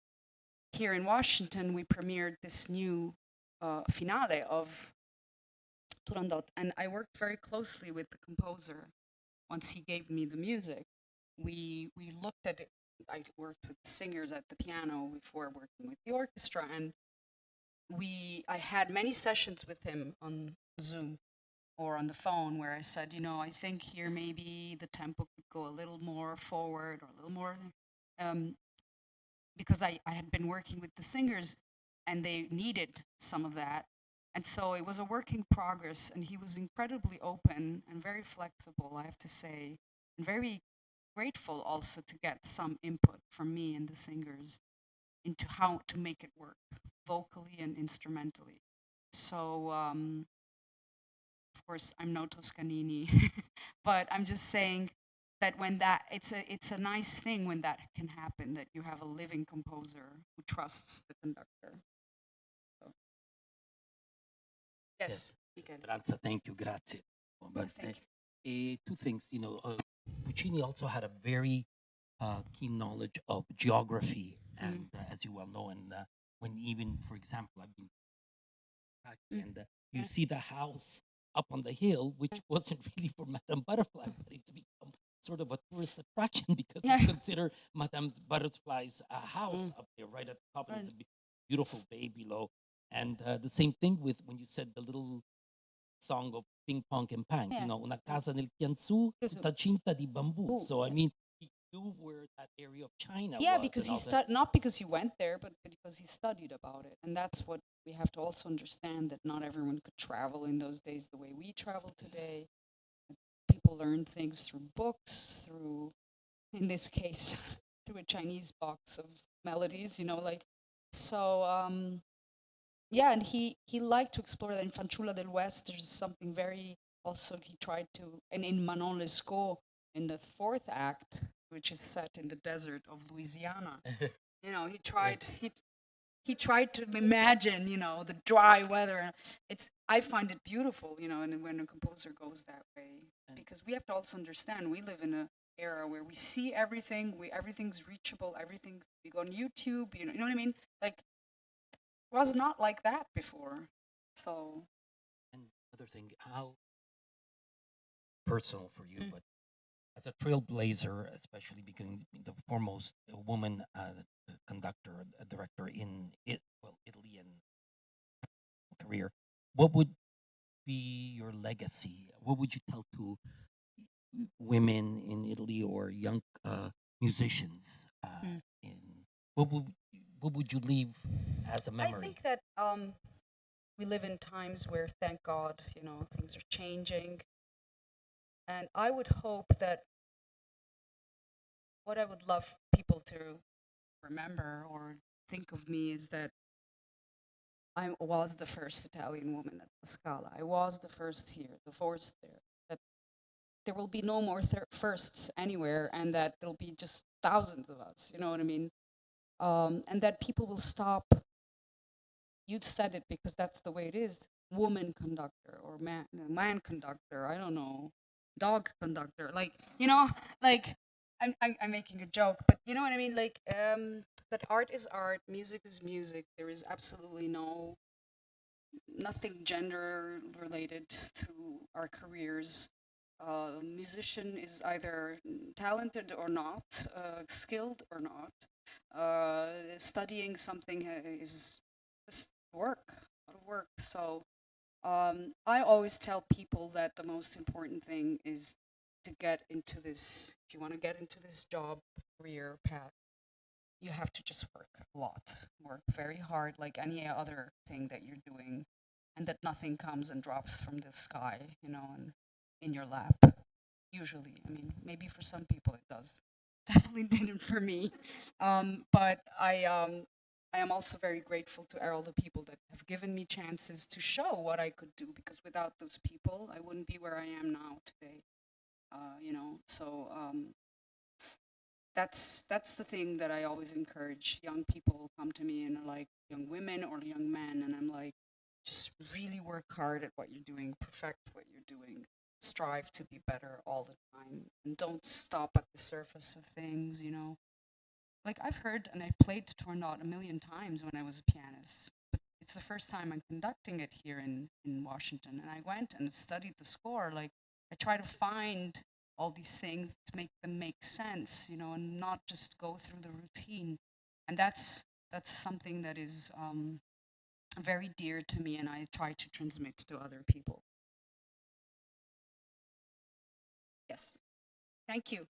here in Washington we premiered this new finale of Turandot, and I worked very closely with the composer. Once he gave me the music, we looked at it. I worked with singers at the piano before working with the orchestra, and I had many sessions with him on Zoom or on the phone where I said, I think here maybe the tempo could go a little more forward or a little more, because I had been working with the singers and they needed some of that. And so it was a work in progress, and he was incredibly open and very flexible, I have to say, and very grateful also to get some input from me and the singers into how to make it work, vocally and instrumentally. So, of course, I'm no Toscanini, but I'm just saying that when it's a nice thing when that can happen, that you have a living composer who trusts the conductor. So. Yes, Michele. Speranza, thank you, grazie. But thank two things, Puccini also had a very keen knowledge of geography, and as you well know, and when even, for example, I've been and you see the house up on the hill, which wasn't really for Madame Butterfly, but it's become sort of a tourist attraction because it's considered Madame Butterfly's house up there, right at the top. And there's a beautiful bay below. And the same thing with when you said the little song of Ping Pong and Pang, una casa nel Tiansu, tutta cinta di bamboo. So, I mean, he knew where that area of China was. Because he not because he went there, but because he studied about it. And that's what we have to also understand, that not everyone could travel in those days the way we travel today. People learn things through books, through, in this case, through a Chinese box of melodies, so, and he liked to explore that. In Fanciulla del West, there's something very, also he tried to, and in Manon Lescaut, in the fourth act, which is set in the desert of Louisiana, he tried to imagine, the dry weather. I find it beautiful, and when a composer goes that way, because we have to also understand we live in an era where we see everything, everything's reachable, we go on YouTube, you know what I mean? Like, it was not like that before. So. And another thing, how personal for you, but as a trailblazer, especially becoming the foremost woman conductor, director in Italy and career, what would be your legacy? What would you tell to women in Italy or young musicians? What would you leave as a memory? I think that we live in times where, thank God, things are changing. And I would hope that what I would love people to remember or think of me is that I was the first Italian woman at the Scala. I was the first here, the fourth there. That there will be no more firsts anywhere, and that there'll be just thousands of us. You know what I mean? And that people will stop. You said it because that's the way it is. Woman conductor or man conductor. I don't know. Dog conductor. Like I'm making a joke, but you know what I mean. Like that art is art, music is music. There is absolutely nothing gender related to our careers. Musician is either talented or not, skilled or not. Studying something is just work, a lot of work. So I always tell people that the most important thing is to get into this. If you want to get into this job, career path, you have to just work a lot, work very hard, like any other thing that you're doing, and that nothing comes and drops from the sky, and in your lap. Usually, I mean, maybe for some people it does. Definitely didn't for me. But I am also very grateful to all the people that have given me chances to show what I could do, because without those people, I wouldn't be where I am now today. So that's the thing that I always encourage. Young people come to me and are like, young women or young men, and I'm like, just really work hard at what you're doing, perfect what you're doing, strive to be better all the time, and don't stop at the surface of things. Like I've heard and I've played Turandot a million times when I was a pianist, but it's the first time I'm conducting it here in Washington, and I went and studied the score. Like I try to find all these things to make them make sense, and not just go through the routine. And that's something that is very dear to me, and I try to transmit to other people. Yes. Thank you.